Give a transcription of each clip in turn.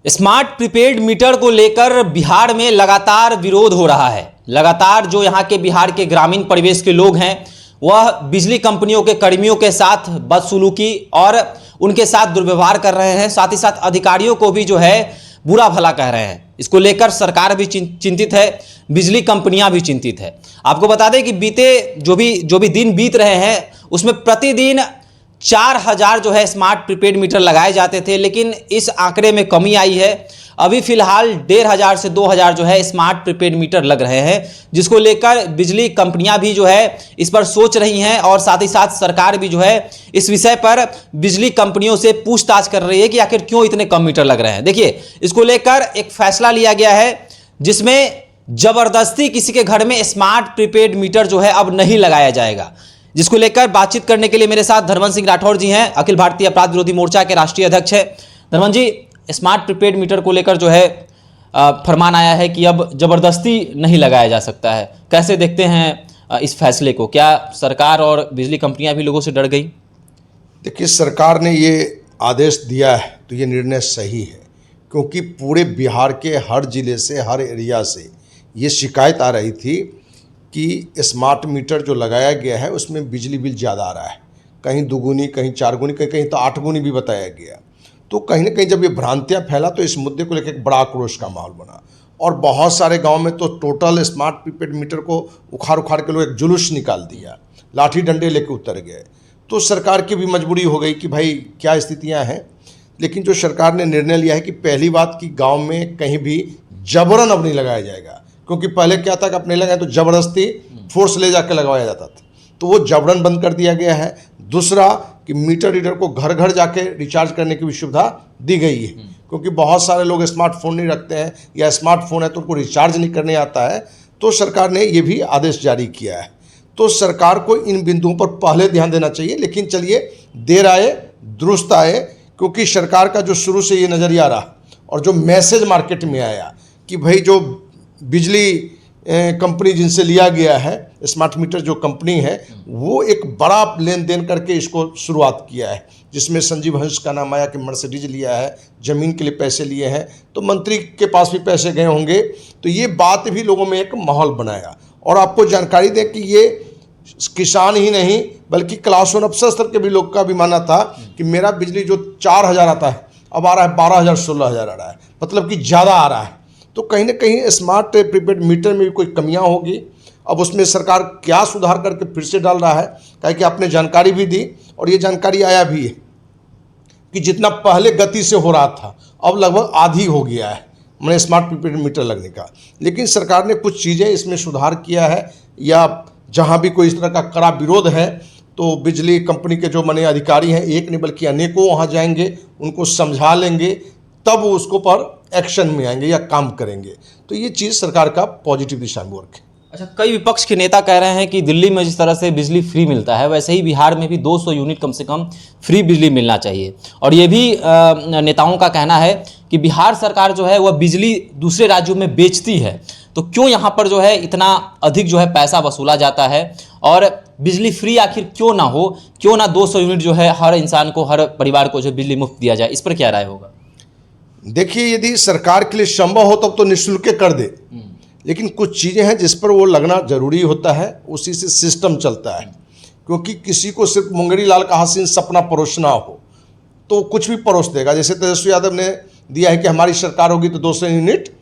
Smart prepaid meter को लेकर बिहार में लगातार विरोध हो रहा है। लगातार जो यहाँ के बिहार के ग्रामीण परिवेश के लोग हैं वह बिजली कंपनियों के कर्मियों के साथ बदसलूकी और उनके साथ दुर्व्यवहार कर रहे हैं। साथ ही साथ अधिकारियों को भी जो है बुरा भला कह रहे हैं। इसको लेकर सरकार भी चिंतित है, बिजली कंपनियां भी चिंतित है। आपको बता दें कि बीते जो भी दिन बीत रहे हैं उसमें प्रतिदिन 4000 जो है स्मार्ट प्रीपेड मीटर लगाए जाते थे, लेकिन इस आंकड़े में कमी आई है। अभी फिलहाल 1500 से 2000 जो है स्मार्ट प्रीपेड मीटर लग रहे हैं, जिसको लेकर बिजली कंपनियां भी जो है इस पर सोच रही हैं और साथ ही साथ सरकार भी जो है इस विषय पर बिजली कंपनियों से पूछताछ कर रही है कि आखिर क्यों इतने कम मीटर लग रहे हैं। देखिए, इसको लेकर एक फैसला लिया गया है जिसमें जबरदस्ती किसी के घर में स्मार्ट प्रीपेड मीटर जो है अब नहीं लगाया जाएगा। जिसको लेकर बातचीत करने के लिए मेरे साथ धर्मेंद्र सिंह राठौर जी हैं, अखिल भारतीय अपराध विरोधी मोर्चा के राष्ट्रीय अध्यक्ष हैं। Dharmendra ji, smart prepaid meter को लेकर जो है फरमान आया है कि अब जबरदस्ती नहीं लगाया जा सकता है। कैसे देखते हैं इस फैसले को? क्या सरकार और बिजली कंपनियां भी लोगों से डर गई? देखिए, सरकार ने ये आदेश दिया है तो ये निर्णय सही है, क्योंकि पूरे बिहार के हर जिले से, हर एरिया से ये शिकायत आ रही थी कि स्मार्ट मीटर जो लगाया गया है उसमें बिजली बिल ज़्यादा आ रहा है। कहीं दुगुनी, कहीं चारगुनी, कहीं तो 8 गुनी भी बताया गया। तो कहीं ना कहीं जब ये भ्रांतियाँ फैला तो इस मुद्दे को लेकर एक बड़ा आक्रोश का माहौल बना और बहुत सारे गांव में तो टोटल स्मार्ट प्रीपेड मीटर को उखाड़ के लोग एक जुलूस निकाल दिया, लाठी डंडे लेके उतर गए। तो सरकार की भी मजबूरी हो गई कि भाई क्या स्थितियाँ हैं। लेकिन जो सरकार ने निर्णय लिया है कि पहली बात कि गाँव में कहीं भी जबरन अब नहीं लगाया जाएगा, क्योंकि पहले क्या था कि अपने लगाए तो ज़बरदस्ती फोर्स ले जाकर लगवाया जाता था, तो वो जबरन बंद कर दिया गया है। दूसरा कि मीटर रीडर को घर घर जाके रिचार्ज करने की भी सुविधा दी गई है, क्योंकि बहुत सारे लोग स्मार्टफोन नहीं रखते हैं या स्मार्टफोन है तो उनको रिचार्ज नहीं करने आता है। तो सरकार ने ये भी आदेश जारी किया है। तो सरकार को इन बिंदुओं पर पहले ध्यान देना चाहिए। लेकिन चलिए, देर आए दुरुस्त आए, क्योंकि सरकार का जो शुरू से ये नज़रिया रहा और जो मैसेज मार्केट में आया कि भाई जो बिजली कंपनी जिनसे लिया गया है स्मार्ट मीटर जो कंपनी है वो एक बड़ा लेन देन करके इसको शुरुआत किया है, जिसमें संजीव हंस का नाम आया कि मर्सिडीज लिया है, ज़मीन के लिए पैसे लिए हैं, तो मंत्री के पास भी पैसे गए होंगे। तो ये बात भी लोगों में एक माहौल बनाया। और आपको जानकारी दें कि ये किसान ही नहीं बल्कि क्लास 1 अफसर स्तर के भी लोग का भी मानना था कि मेरा बिजली जो 4000 आता है अब आ रहा है 12000 16,000 आ रहा है, मतलब कि ज़्यादा आ रहा है। तो कहीं ना कहीं स्मार्ट प्रीपेड मीटर में भी कोई कमियां होगी। अब उसमें सरकार क्या सुधार करके फिर से डाल रहा है, काहे कि आपने जानकारी भी दी और ये जानकारी आया भी है कि जितना पहले गति से हो रहा था अब लगभग आधी हो गया है मैंने स्मार्ट प्रीपेड मीटर लगने का। लेकिन सरकार ने कुछ चीज़ें इसमें सुधार किया है, या जहाँ भी कोई इस तरह का कड़ा विरोध है तो बिजली कंपनी के जो माने अधिकारी हैं, एक नहीं बल्कि अनेकों वहाँ जाएंगे, उनको समझा लेंगे, तब उसको पर एक्शन में आएंगे या काम करेंगे। तो ये चीज़ सरकार का पॉजिटिव दिशा में वर्क है। अच्छा, कई विपक्ष के नेता कह रहे हैं कि दिल्ली में जिस तरह से बिजली फ्री मिलता है वैसे ही बिहार में भी 200 यूनिट कम से कम फ्री बिजली मिलना चाहिए। और ये भी नेताओं का कहना है कि बिहार सरकार जो है वह बिजली दूसरे राज्यों में बेचती है, तो क्यों यहाँ पर जो है इतना अधिक जो है पैसा वसूला जाता है और बिजली फ्री आखिर क्यों ना हो, क्यों ना 200 यूनिट जो है हर इंसान को, हर परिवार को जो बिजली मुफ्त दिया जाए। इस पर क्या राय होगा? देखिए, यदि सरकार के लिए संभव हो तब तो निःशुल्क कर दे, लेकिन कुछ चीज़ें हैं जिस पर वो लगना जरूरी होता है, उसी से सिस्टम चलता है। क्योंकि किसी को सिर्फ मुंगरी लाल का हसीन सपना परोसना हो तो कुछ भी परोस देगा। जैसे तेजस्वी यादव ने दिया है कि हमारी सरकार होगी तो 200 यूनिट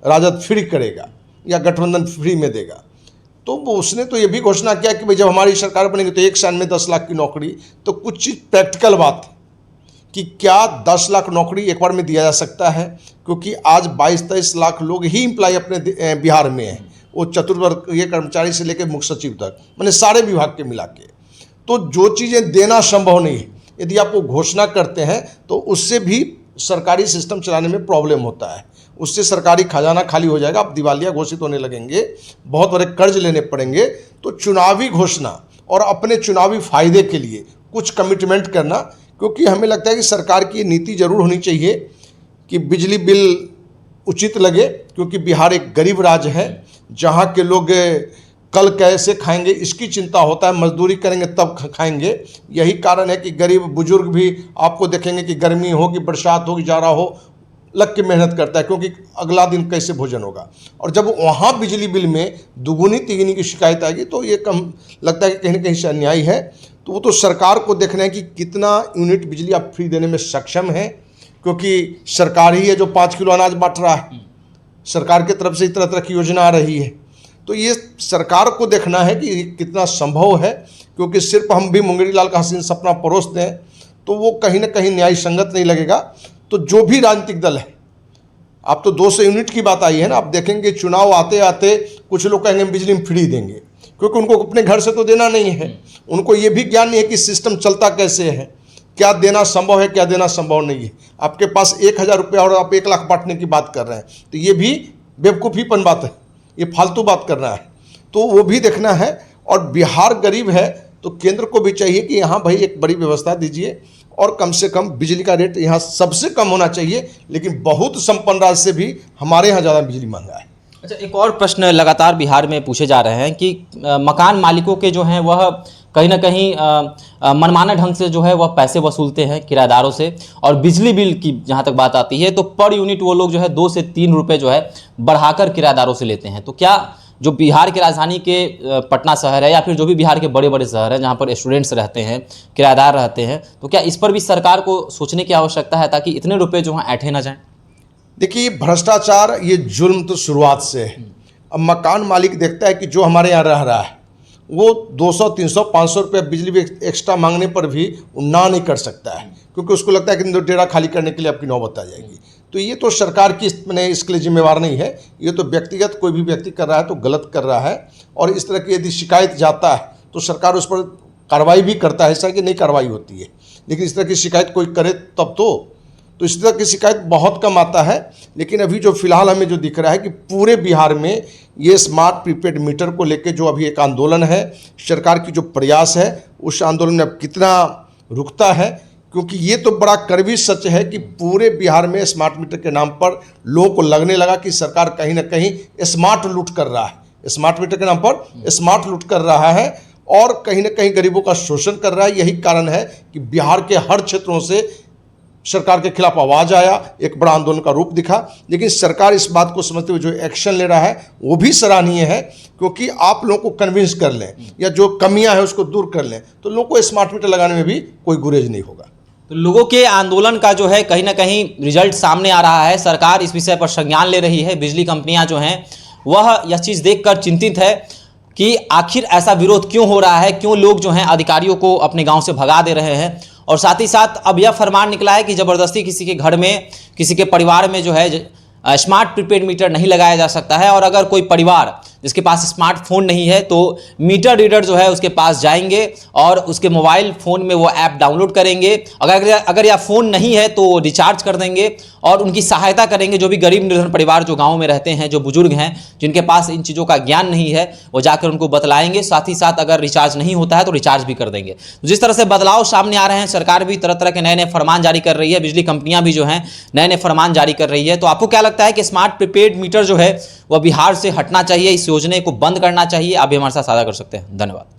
राजद फ्री करेगा या गठबंधन फ्री में देगा। तो उसने तो ये भी घोषणा किया कि भाई जब हमारी सरकार बनेगी तो 1 साल में 10 लाख की नौकरी। तो कुछ चीज़ प्रैक्टिकल बात है कि क्या 10 लाख नौकरी एक बार में दिया जा सकता है, क्योंकि आज 22-23 लाख लोग ही एम्प्लॉय अपने बिहार में हैं, वो चतुर्वर्गीय कर्मचारी से लेकर मुख्य सचिव तक, मैंने सारे विभाग के मिला के। तो जो चीज़ें देना संभव नहीं है, यदि आप वो घोषणा करते हैं तो उससे भी सरकारी सिस्टम चलाने में प्रॉब्लम होता है, उससे सरकारी खजाना खाली हो जाएगा, आप दिवालिया घोषित होने लगेंगे, बहुत बड़े कर्ज लेने पड़ेंगे। तो चुनावी घोषणा और अपने चुनावी फायदे के लिए कुछ कमिटमेंट करना, क्योंकि हमें लगता है कि सरकार की नीति जरूर होनी चाहिए कि बिजली बिल उचित लगे, क्योंकि बिहार एक गरीब राज्य है जहाँ के लोग कल कैसे खाएंगे इसकी चिंता होता है, मजदूरी करेंगे तब खाएंगे। यही कारण है कि गरीब बुजुर्ग भी आपको देखेंगे कि गर्मी हो कि बरसात हो कि जाड़ा हो, लग के मेहनत करता है, क्योंकि अगला दिन कैसे भोजन होगा। और जब वहाँ बिजली बिल में दुगुनी तिगुनी की शिकायत आएगी तो ये कम लगता है कि कहीं ना कहीं से अन्याय है। तो वो तो सरकार को देखना है कि कितना यूनिट बिजली आप फ्री देने में सक्षम है, क्योंकि सरकार ही है जो 5 किलो अनाज बांट रहा है, सरकार की तरफ से तरह तरह की योजना आ रही है। तो ये सरकार को देखना है कि कितना संभव है, क्योंकि सिर्फ हम भी मुंगेरी लाल का हसीन सपना परोसते हैं तो वो कहीं ना कहीं न्याय संगत नहीं लगेगा। तो जो भी राजनीतिक दल है, आप तो 200 यूनिट की बात आई है ना, आप देखेंगे चुनाव आते आते कुछ लोग कहेंगे बिजली में फ्री देंगे, क्योंकि उनको अपने घर से तो देना नहीं है, उनको ये भी ज्ञान नहीं है कि सिस्टम चलता कैसे है, क्या देना संभव है क्या देना संभव नहीं है। आपके पास 1000 रुपया और आप 1 लाख बांटने की बात कर रहे हैं, तो ये भी बेवकूफ़ीपन बात है, ये फालतू बात कर रहा है। तो वो भी देखना है। और बिहार गरीब है तो केंद्र को भी चाहिए कि यहाँ भाई एक बड़ी व्यवस्था दीजिए और कम से कम बिजली का रेट यहाँ सबसे कम होना चाहिए, लेकिन बहुत संपन्न राज्य से भी हमारे यहाँ ज़्यादा बिजली महंगा है। अच्छा, एक और प्रश्न लगातार बिहार में पूछे जा रहे हैं कि मकान मालिकों के जो हैं वह कहीं ना कहीं मनमाना ढंग से जो है वह पैसे वसूलते हैं किराएदारों से, और बिजली बिल की जहां तक बात आती है तो पर यूनिट वो लोग जो है 2 से 3 रुपए जो है बढ़ाकर किराएदारों से लेते हैं। तो क्या जो बिहार की राजधानी के पटना शहर है या फिर जो भी बिहार के बड़े बड़े शहर हैं जहाँ पर स्टूडेंट्स रहते हैं, किराएदार रहते हैं, तो क्या इस पर भी सरकार को सोचने की आवश्यकता है ताकि इतने रुपये जो हैं ऐंठे ना जाएँ? देखिए, भ्रष्टाचार ये जुल्म तो शुरुआत से है। अब मकान मालिक देखता है कि जो हमारे यहाँ रह रहा है वो 200, 300, 500 रुपये बिजली भी एक्स्ट्रा मांगने पर भी वो ना नहीं कर सकता है, क्योंकि उसको लगता है कि डेरा खाली करने के लिए आपकी नौबत आ जाएगी। तो ये तो सरकार की मैंने इसके लिए जिम्मेवार नहीं है, ये तो व्यक्तिगत कोई भी व्यक्ति कर रहा है तो गलत कर रहा है। और इस तरह की यदि शिकायत जाता है तो सरकार उस पर कार्रवाई भी करता है, ऐसा कि नहीं कार्रवाई होती है, लेकिन इस तरह की शिकायत कोई करे तब तो इस तरह की शिकायत बहुत कम आता है। लेकिन अभी जो फिलहाल हमें जो दिख रहा है कि पूरे बिहार में ये स्मार्ट प्रीपेड मीटर को लेकर जो अभी एक आंदोलन है, सरकार की जो प्रयास है उस आंदोलन में अब कितना रुकता है, क्योंकि ये तो बड़ा कड़वी सच है कि पूरे बिहार में स्मार्ट मीटर के नाम पर लोगों को लगने लगा कि सरकार कहीं ना कहीं स्मार्ट लूट कर रहा है, स्मार्ट मीटर के नाम पर स्मार्ट लूट कर रहा है और कहीं ना कहीं गरीबों का शोषण कर रहा है। यही कारण है कि बिहार के हर क्षेत्रों से सरकार के खिलाफ आवाज आया, एक बड़ा आंदोलन का रूप दिखा। लेकिन सरकार इस बात को समझते हुए जो एक्शन ले रहा है वो भी सराहनीय है, क्योंकि आप लोगों को कन्विंस कर लें या जो कमियां हैं उसको दूर कर लें तो लोगों को स्मार्ट मीटर लगाने में भी कोई गुरेज नहीं होगा। तो लोगों के आंदोलन का जो है कहीं ना कहीं रिजल्ट सामने आ रहा है, सरकार इस विषय पर संज्ञान ले रही है। बिजली कंपनियां जो हैं वह यह चीज़ देखकर चिंतित है कि आखिर ऐसा विरोध क्यों हो रहा है, क्यों लोग जो हैं अधिकारियों को अपने गांव से भगा दे रहे हैं। और साथ ही साथ अब यह फरमान निकला है कि ज़बरदस्ती किसी के घर में, किसी के परिवार में जो है स्मार्ट प्रीपेड मीटर नहीं लगाया जा सकता है। और अगर कोई परिवार जिसके पास स्मार्टफोन नहीं है तो मीटर रीडर जो है उसके पास जाएंगे और उसके मोबाइल फ़ोन में वो ऐप डाउनलोड करेंगे। अगर यह फ़ोन नहीं है तो रिचार्ज कर देंगे और उनकी सहायता करेंगे। जो भी गरीब निर्धन परिवार जो गांव में रहते हैं, जो बुजुर्ग हैं, जिनके पास इन चीज़ों का ज्ञान नहीं है, वो जाकर उनको बतलाएंगे। साथ ही साथ अगर रिचार्ज नहीं होता है तो रिचार्ज भी कर देंगे। जिस तरह से बदलाव सामने आ रहे हैं, सरकार भी तरह तरह के नए नए फरमान जारी कर रही है, बिजली कंपनियां भी जो हैं नए नए फरमान जारी कर रही है। तो आपको क्या लगता है कि स्मार्ट प्रीपेड मीटर जो है वह बिहार से हटना चाहिए, इस योजना को बंद करना चाहिए? आप भी हमारे साथ साझा कर सकते हैं। धन्यवाद।